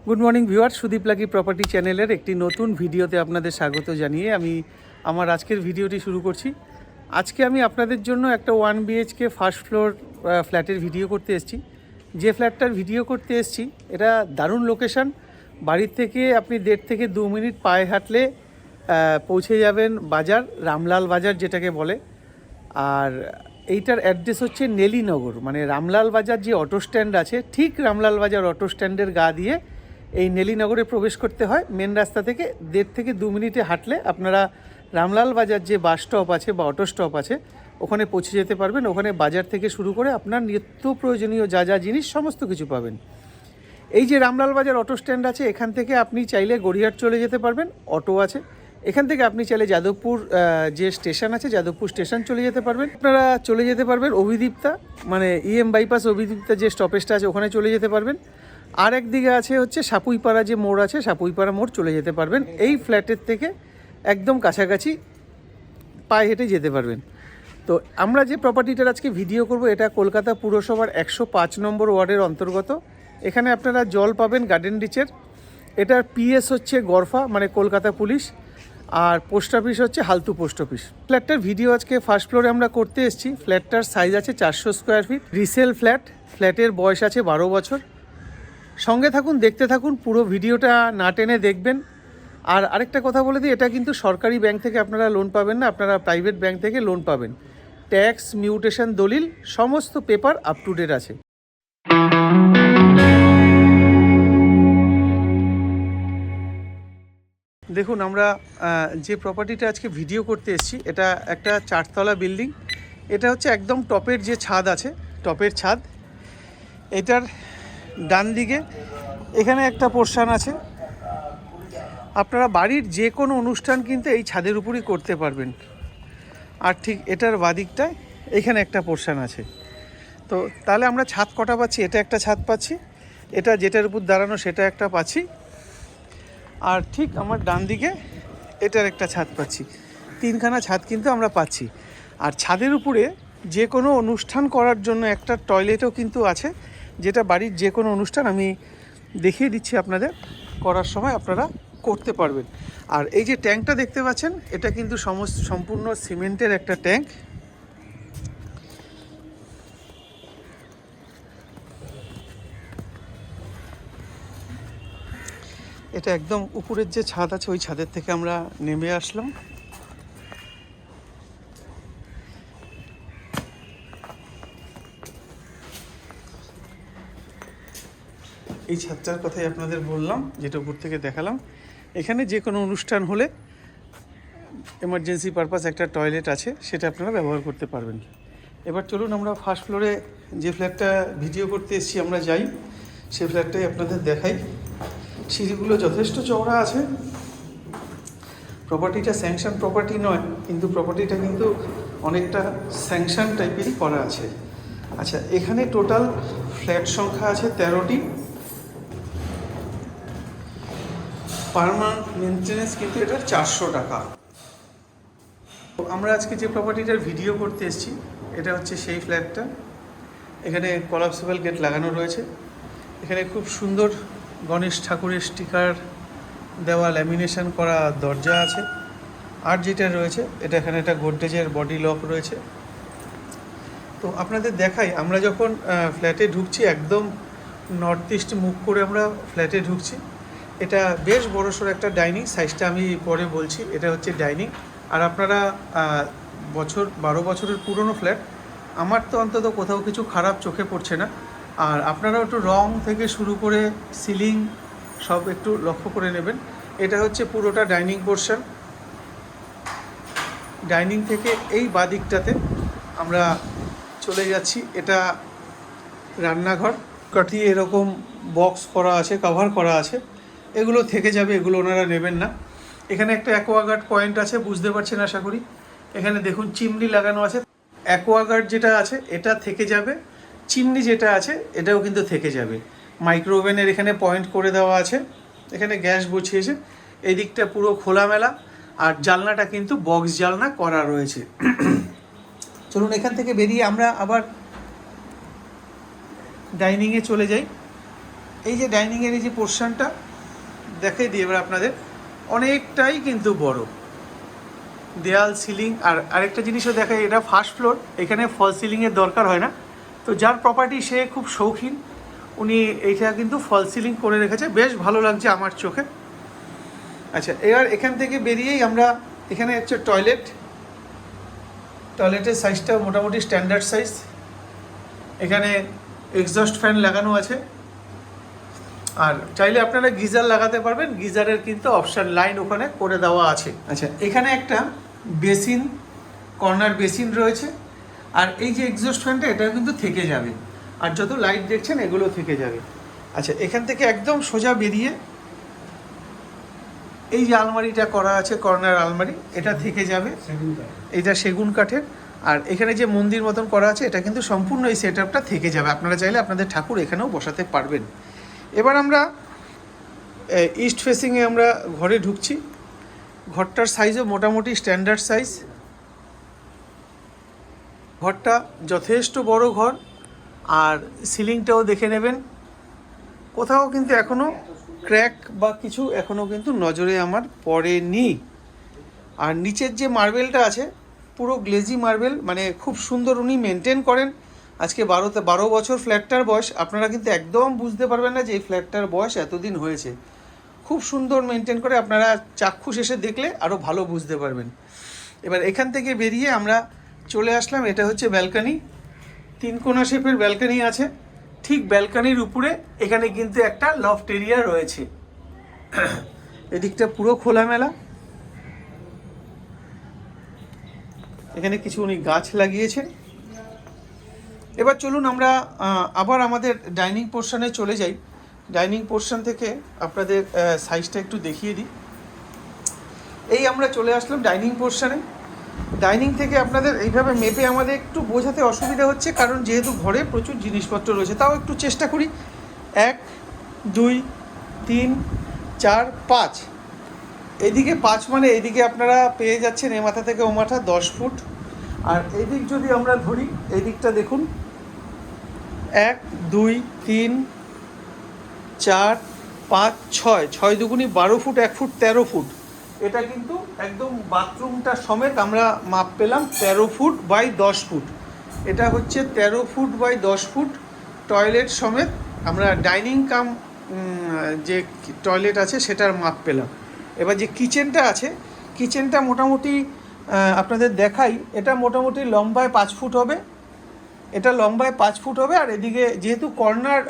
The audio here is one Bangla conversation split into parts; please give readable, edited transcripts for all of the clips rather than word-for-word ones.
Good morning viewer, Sudip lucky property চ্যানেলের একটি নতুন ভিডিওতে আপনাদের স্বাগত জানিয়ে আমি আমার আজকের ভিডিওটি শুরু করছি। আজকে আমি আপনাদের জন্য একটা 1 BHK ফার্স্ট ফ্লোর ফ্ল্যাটের ভিডিও করতে এসেছি। যে ফ্ল্যাটটার ভিডিও করতে এসেছি এটা দারুণ লোকেশান। বাড়ির থেকে আপনি 1.5 থেকে 2 মিনিট পায়ে হাঁটলে পৌঁছে যাবেন বাজার, রামলাল বাজার যেটাকে বলে। আর এইটার অ্যাড্রেস হচ্ছে নেলিনগর, মানে রামলাল বাজার যে অটো স্ট্যান্ড আছে ঠিক রামলাল বাজার অটো স্ট্যান্ডের গা দিয়ে এই নেলিনগরে প্রবেশ করতে হয়। মেন রাস্তা থেকে 1.5 থেকে 2 মিনিটে হাঁটলে আপনারা রামলাল বাজার যে বাস স্টপ আছে বা অটো স্টপ আছে ওখানে পৌঁছে যেতে পারবেন। ওখানে বাজার থেকে শুরু করে আপনার নিত্য প্রয়োজনীয় যা যা জিনিস সমস্ত কিছু পাবেন। এই যে রামলাল বাজার অটো স্ট্যান্ড আছে এখান থেকে আপনি চাইলে গড়িয়াহাট চলে যেতে পারবেন, অটো আছে। এখান থেকে আপনি চাইলে যাদবপুর যে স্টেশন আছে যাদবপুর স্টেশন চলে যেতে পারবেন। আপনারা চলে যেতে পারবেন অভিদীপ্তা, মানে বাইপাস অভিদীপ্তা যে স্টপেজটা আছে ওখানে চলে যেতে পারবেন। আর একদিকে আছে হচ্ছে সাপুইপাড়া যে মোড় আছে, সাপুইপাড়া মোড় চলে যেতে পারবেন। এই ফ্ল্যাটের থেকে একদম কাছাকাছি পায়ে হেঁটে যেতে পারবেন। তো আমরা যে প্রপার্টিটার আজকে ভিডিও করব এটা কলকাতা পুরসভার 105 নম্বর ওয়ার্ডের অন্তর্গত। এখানে আপনারা জল পাবেন গার্ডেন রিচের। এটার পিএস হচ্ছে গরফা, মানে কলকাতা পুলিশ, আর পোস্ট অফিস হচ্ছে হালতু পোস্ট অফিস। ফ্ল্যাটটার ভিডিও আজকে ফার্স্ট ফ্লোরে আমরা করতে এসেছি। ফ্ল্যাটটার সাইজ আছে 400 স্কোয়ার ফিট, রিসেল ফ্ল্যাট। ফ্ল্যাটের বয়স আছে 12 বছর। সঙ্গে থাকুন, দেখতে থাকুন, পুরো ভিডিওটা না টেনে দেখবেন। আর আরেকটা কথা বলে দিই, এটা কিন্তু সরকারি ব্যাংক থেকে আপনারা লোন পাবেন না, আপনারা প্রাইভেট ব্যাংক থেকে লোন পাবেন। ট্যাক্স, মিউটেশন দলিল সমস্ত পেপার আপ টু ডেট আছে। দেখুন, আমরা যে প্রপার্টিটা আজকে ভিডিও করতে এসেছি এটা একটা 4তলা বিল্ডিং। এটা হচ্ছে একদম টপের যে ছাদ আছে, টপের ছাদ। এটার ডান দিকে এখানে একটা পোর্শন আছে। আপনারা বাড়ির যে কোনো অনুষ্ঠান কিন্তু এই ছাদের উপরই করতে পারবেন। আর ঠিক এটার বাদিকটায় এখানে একটা পোর্শন আছে। তো তাহলে আমরা ছাদ কটা পাচ্ছি? এটা একটা ছাদ পাচ্ছি, এটা যেটার উপর দাঁড়ানো সেটা একটা পাচ্ছি, আর ঠিক আমার ডান দিকে এটার একটা ছাদ পাচ্ছি। 3খানা ছাদ কিন্তু আমরা পাচ্ছি। আর ছাদের উপরে যে কোনো অনুষ্ঠান করার জন্য একটা টয়লেটও কিন্তু আছে, যেটা বাড়ির যে কোনো অনুষ্ঠান আমি দেখিয়ে দিচ্ছি আপনাদের, করার সময় আপনারা করতে পারবেন। আর এই যে ট্যাঙ্কটা দেখতে পাচ্ছেন এটা কিন্তু সম্পূর্ণ সিমেন্টের একটা ট্যাঙ্ক। এটা একদম উপরের যে ছাদ আছে ওই ছাদের থেকে আমরা নেমে আসলাম। এই ছাদটার কথাই আপনাদের বললাম, যেটা উপর থেকে দেখালাম। এখানে যে কোনো অনুষ্ঠান হলে এমার্জেন্সি পারপাস একটা টয়লেট আছে, সেটা আপনারা ব্যবহার করতে পারবেন। এবার চলুন আমরা ফার্স্ট ফ্লোরে যে ফ্ল্যাটটা ভিডিও করতে এসেছি আমরা যাই, সেই ফ্ল্যাটটাই আপনাদের দেখাই। সিঁড়িগুলো যথেষ্ট চওড়া আছে। প্রপার্টিটা স্যাংশন প্রপার্টি নয়, কিন্তু প্রপার্টিটা কিন্তু অনেকটা স্যাংশন টাইপেরই করা আছে। আচ্ছা, এখানে টোটাল ফ্ল্যাট সংখ্যা আছে 13টি। পার মান্থ মেনটেন্যান্স কিন্তু এটা 400 টাকা। তো আমরা আজকে যে প্রপার্টিটার ভিডিও করতে এসেছি এটা হচ্ছে সেই ফ্ল্যাটটা। এখানে কলাপসিবল গেট লাগানো রয়েছে। এখানে খুব সুন্দর গণেশ ঠাকুরের স্টিকার দেওয়া ল্যামিনেশন করা দরজা আছে। আর যেটা রয়েছে এটা এখানে একটা গোদরেজের বডি লক রয়েছে। তো আপনাদের দেখাই, আমরা যখন ফ্ল্যাটে ঢুকছি একদম নর্থ ইস্ট মুখ করে আমরা ফ্ল্যাটে ঢুকছি। এটা বেশ বড়সড় একটা ডাইনিং, সাইজটা আমি পরে বলছি। এটা হচ্ছে ডাইনিং। আর আপনারা 12 বছরের পুরনো ফ্ল্যাট, আমার তো অন্তত কোথাও কিছু খারাপ চোখে পড়ছে না। আর আপনারাও একটু রং থেকে শুরু করে সিলিং সব একটু লক্ষ্য করে নেবেন। এটা হচ্ছে পুরোটা ডাইনিং পোর্শন। ডাইনিং থেকে এই বাদিকটাতে আমরা চলে যাচ্ছি, এটা রান্নাঘর। কাটিয়ে এরকম বক্স করা আছে, কভার করা আছে, এগুলো থেকে যাবে, এগুলো ওনারা নেবেন না। এখানে একটা অ্যাকোয়াগার্ড পয়েন্ট আছে, বুঝতে পারছেন আশা করি। এখানে দেখুন চিমনি লাগানো আছে। অ্যাকোয়াগার্ড যেটা আছে এটা থেকে যাবে, চিমনি যেটা আছে এটাও কিন্তু থেকে যাবে। মাইক্রোওভেনের এখানে পয়েন্ট করে দেওয়া আছে, এখানে গ্যাস বসিয়েছে। এই দিকটা পুরো খোলামেলা, আর জানলাটা কিন্তু বক্স জানলা করা রয়েছে। চলুন এখান থেকে বেরিয়ে আমরা আবার ডাইনিংয়ে চলে যাই। এই যে ডাইনিংয়ের এই যে পোর্শনটা দেখাই দিই এবার আপনাদের, অনেকটাই কিন্তু বড় দেয়াল, সিলিং। আর আরেকটা জিনিসও দেখাই, এটা ফার্স্ট ফ্লোর, এখানে ফল সিলিংয়ের দরকার হয় না। তো যার প্রপার্টি সে খুব শৌখিন, উনি এইটা কিন্তু ফল সিলিং করে রেখেছে, বেশ ভালো লাগছে আমার চোখে। আচ্ছা, এবার এখান থেকে বেরিয়েই আমরা, এখানে হচ্ছে টয়লেট, টয়লেটের সাইজটা মোটামুটি স্ট্যান্ডার্ড সাইজ। এখানে এক্সস্ট ফ্যান লাগানো আছে, আর চাইলে আপনারা গিজার লাগাতে পারবেন, গিজারের কিন্তু অপশান লাইন ওখানে করে দেওয়া আছে। আচ্ছা, এখানে একটা বেসিন, কর্নার বেসিন রয়েছে, আর এই যে এক্সস্ট ফ্যানটা এটা কিন্তু থেকে যাবে, আর যত লাইট দেখছেন এগুলো থেকে যাবে। আচ্ছা, এখান থেকে একদম সোজা বেরিয়ে এই যে আলমারিটা করা আছে, কর্নার আলমারি, এটা থেকে যাবে, এটা সেগুন কাঠের। আর এখানে যে মন্দির মতন করা আছে এটা কিন্তু সম্পূর্ণ এই সেট আপটা থেকে যাবে, আপনারা চাইলে আপনাদের ঠাকুর এখানেও বসাতে পারবেন। এবার আমরা ইস্ট ফেসিংয়ে আমরা ঘরে ঢুকছি। ঘরটার সাইজও মোটামুটি স্ট্যান্ডার্ড সাইজ, ঘরটা যথেষ্ট বড় ঘর। আর সিলিংটাও দেখে নেবেন, কোথাও কিন্তু এখনও ক্র্যাক বা কিছু এখনও কিন্তু নজরে আমার পড়েনি। আর নিচের যে মার্বেলটা আছে পুরো গ্লেজি মার্বেল, মানে খুব সুন্দর উনি মেনটেন করেন। আজকে 12 বছর ফ্ল্যাটটার বয়স, আপনারা কিন্তু একদম বুঝতে পারবেন না যে এই ফ্ল্যাটটার বয়স এতদিন হয়েছে। খুব সুন্দর মেনটেন করে, আপনারা চাক্ষুষ এসে দেখলে আরও ভালো বুঝতে পারবেন। এবার এখান থেকে বেরিয়ে আমরা চলে আসলাম, এটা হচ্ছে ব্যালকানি, 3 কোণা শেপের ব্যালকানি আছে। ঠিক ব্যালকানির উপরে এখানে কিন্তু একটা লফট এরিয়া রয়েছে, এদিকটা পুরো খোলামেলা। এখানে কিছু উনি গাছ লাগিয়েছেন। এবার চলুন আমরা আবার আমাদের ডাইনিং পোর্শনে চলে যাই। ডাইনিং পোর্শন থেকে আপনাদের সাইজটা একটু দেখিয়ে দিই। এই আমরা চলে আসলাম ডাইনিং পোর্শনে। ডাইনিং থেকে আপনাদের এইভাবে মেপে আমাদের একটু বোঝাতে অসুবিধা হচ্ছে, কারণ যেহেতু ঘরে প্রচুর জিনিসপত্র রয়েছে। তাও একটু চেষ্টা করি। 1 2 3 4 5, এদিকে 5 মানে এইদিকে আপনারা পেয়ে যাচ্ছেন এ মাথা থেকে ও মাথা 10 ফুট। আর এদিক যদি আমরা ধরি, এই দিকটা দেখুন, 1 2 3 4 5 6, 6 দুগুণি 12 ফুট, 1 ফুট 13 ফুট। এটা কিন্তু একদম বাথরুমটা সমেত আমরা মাপ পেলাম 13 ফুট বাই 10 ফুট। এটা হচ্ছে 13 ফুট বাই 10 ফুট টয়লেট সমেত আমরা ডাইনিং কাম যে টয়লেট আছে সেটার মাপ পেলাম। এবার যে কিচেনটা আছে, কিচেনটা মোটামুটি আপনাদের দেখাই, এটা মোটামুটি লম্বায় 5 ফুট হবে, এটা লম্বায় 5 ফুট হবে। আর এদিকে যেহেতু কর্নার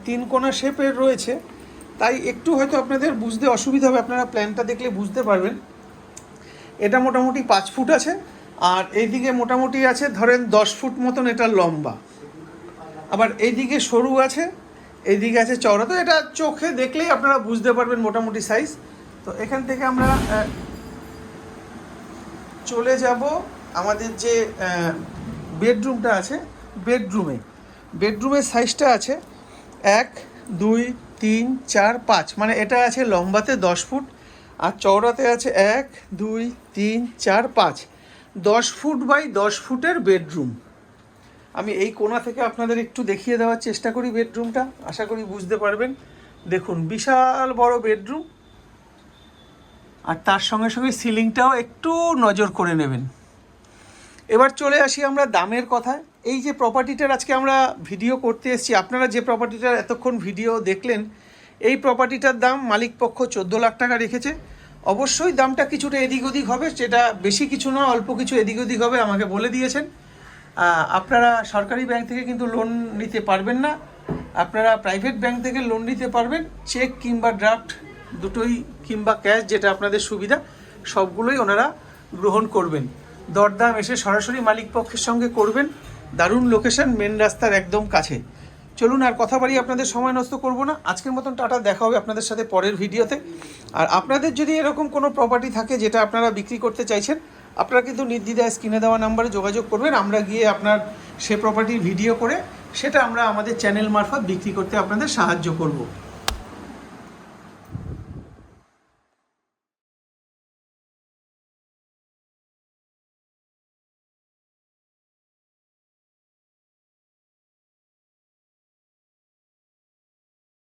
3 কোণা শেপের রয়েছে, তাই একটু হয়তো আপনাদের বুঝতে অসুবিধা হবে, আপনারা প্ল্যানটা দেখলে বুঝতে পারবেন। এটা মোটামুটি 5 ফুট আছে, আর এইদিকে মোটামুটি আছে ধরেন 10 ফুট মতন এটা লম্বা। আবার এইদিকে সরু আছে, এইদিকে আছে চওড়া। তো এটা চোখে দেখলেই আপনারা বুঝতে পারবেন মোটামুটি সাইজ। তো এখান থেকে আমরা চলে যাব আমাদের যে বেডরুমটা আছে, বেডরুমের সাইজটা আছে 1 2 3 4 5, মানে এটা আছে লম্বাতে 10 ফুট আর চওড়াতে আছে 1 2 3 4 5, 10 ফুট বাই 10 ফুটের বেডরুম। আমি এই কোণা থেকে আপনাদের একটু দেখিয়ে দেওয়ার চেষ্টা করি বেডরুমটা, আশা করি বুঝতে পারবেন। দেখুন, বিশাল বড় বেডরুম, আর তার সঙ্গে সঙ্গে সিলিংটাও একটু নজর করে নেবেন। এবার চলে আসি আমরা দামের কথায়। এই যে প্রপার্টিটার আজকে আমরা ভিডিও করতে এসেছি, আপনারা যে প্রপার্টিটার এতক্ষণ ভিডিও দেখলেন, এই প্রপার্টিটার দাম মালিকপক্ষ 14 লাখ টাকা রেখেছে। অবশ্যই দামটা কিছুটা এদিক ওদিক হবে, সেটা বেশি কিছু নয়, অল্প কিছু এদিক ওদিক হবে, আমাকে বলে দিয়েছেন। আপনারা সরকারি ব্যাংক থেকে কিন্তু লোন নিতে পারবেন না, আপনারা প্রাইভেট ব্যাংক থেকে লোন নিতে পারবেন। চেক কিংবা ড্রাফট দুটোই, কিংবা ক্যাশ, যেটা আপনাদের সুবিধা, সবগুলোই ওনারা গ্রহণ করবেন। দরদাম এসে সরাসরি মালিকপক্ষের সঙ্গে করবেন। দারুণ লোকেশন, মেন রাস্তার একদম কাছে। চলুন আর কথা বাড়িয়ে আপনাদের সময় নষ্ট করব না, আজকের মতন টাটা, দেখা হবে আপনাদের সাথে পরের ভিডিওতে। আর আপনাদের যদি এরকম কোনো প্রপার্টি থাকে যেটা আপনারা বিক্রি করতে চাইছেন, আপনারা কিন্তু নির্দ্বিধায় স্ক্রিনে দেওয়া নাম্বারে যোগাযোগ করবেন। আমরা গিয়ে আপনার সে প্রপার্টির ভিডিও করে সেটা আমরা আমাদের চ্যানেল মারফত বিক্রি করতে আপনাদের সাহায্য করব।